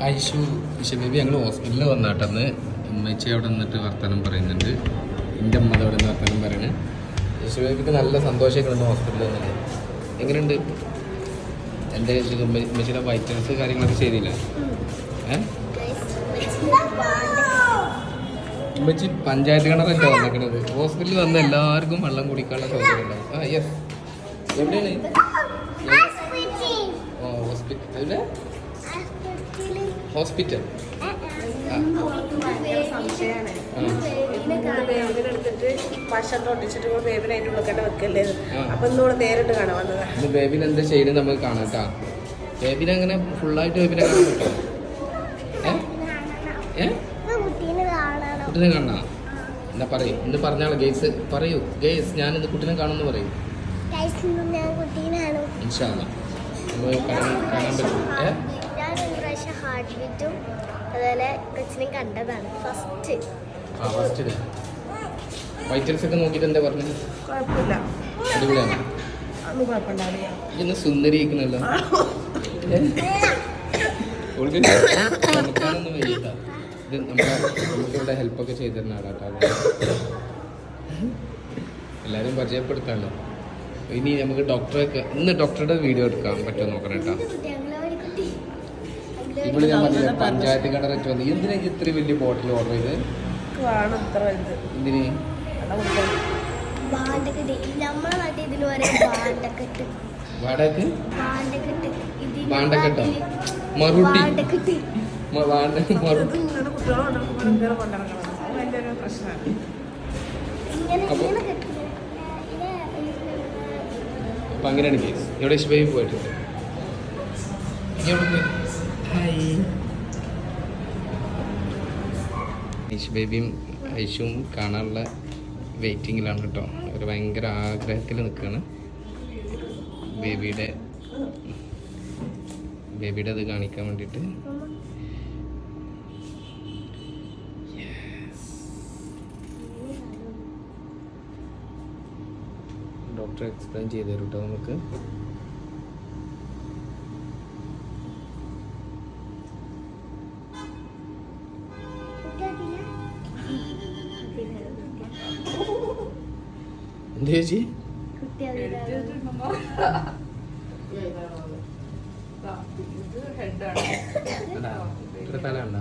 Aishu baby ഞങ്ങൾ ഹോസ്പിറ്റലിൽ വന്നാട്ടെന്ന് ഉമ്മച്ചി അവിടെ നിന്നിട്ട് വർത്തമാനം പറയുന്നുണ്ട്. എൻ്റെ അമ്മ അവിടെ നിന്ന് വർത്തമാനം പറയണേ. ഐഷു ബേബിക്ക് നല്ല സന്തോഷമൊക്കെ ഉണ്ട് ഹോസ്പിറ്റലിൽ വന്നിട്ട്. എങ്ങനെയുണ്ട് എൻ്റെ ഉമ്മച്ചിയുടെ വൈറ്റമിൻസ് കാര്യങ്ങളൊക്കെ ശരിയില്ല? ഉമ്മച്ചി പഞ്ചായത്ത് കിണറല്ലേ വന്നിരിക്കണത്. ഹോസ്പിറ്റലിൽ വന്ന് എല്ലാവർക്കും വെള്ളം കുടിക്കാനുള്ള സൗകര്യം ഉണ്ടാവും. ആ യെസ്. എവിടെയാണ്? ഹോസ്പിറ്റൽ ഹോസ്പിറ്റൽ ബേബിനെ എന്താ ചെയ്യുന്നത് നമുക്ക് കാണാട്ടാ. ബേബിനെ അങ്ങനെ ഫുള്ളായിട്ട് ബേബിനെ കാണാൻ പറ്റുമോ? കുട്ടിനെ കാണാ എന്നാ പറയും. ഇന്ന് പറഞ്ഞാളെ ഗേസ് പറയൂ. ഗേസ് ഞാനിന്ന് കുട്ടിനെ കാണുമെന്ന് പറയും. ഇൻഷാ അല്ലാഹ് നമുക്ക് കാണാൻ പറ്റും. വൈറ്റൽസ് ഒക്കെ നോക്കിയിട്ട് എന്താ പറഞ്ഞത്? അടിപൊളിയാണ്. ഇന്ന് സുന്ദരിക്കുന്നല്ലോ. നമുക്കാണൊന്നും വയ്യട്ടാ. ഇത് നമുക്കിവിടെ ഹെൽപ്പൊക്കെ ചെയ്തു തരുന്ന ആളാട്ടോ. എല്ലാവരും പരിചയപ്പെടുത്താമല്ലോ. ഇനി നമുക്ക് ഇന്ന് ഡോക്ടറുടെ വീഡിയോ എടുക്കാൻ പറ്റുമോ നോക്കണം കേട്ടോ. ഇവിടെ ഞാൻ പറഞ്ഞില്ല പഞ്ചായത്ത് കിണററ്റ് വന്നു. എന്തിനാ ഇത്രയും വലിയ ബോട്ടിൽ ഓർഡർ ചെയ്ത്? എന്തിന്? വാണ്ടക്കെട്ടോ? മറുട്ടി അപ്പൊ അങ്ങനെയാണ് കേസ്. ഇവിടെ ഇഷ്ബേബി പോയിട്ടുണ്ട്. ഐഷ് ബേബിയും ഐഷും കാണാനുള്ള വെയിറ്റിങ്ങിലാണ് കേട്ടോ. അവർ ഭയങ്കര ആഗ്രഹത്തിൽ നിൽക്കുകയാണ് ബേബിയുടെ അത് കാണിക്കാൻ വേണ്ടിയിട്ട്. ഡോക്ടർ എക്സ്പ്ലെയിൻ ചെയ്തു തരും കേട്ടോ നമുക്ക്. എന്ത് ചേച്ചി? തല ഉണ്ടോ?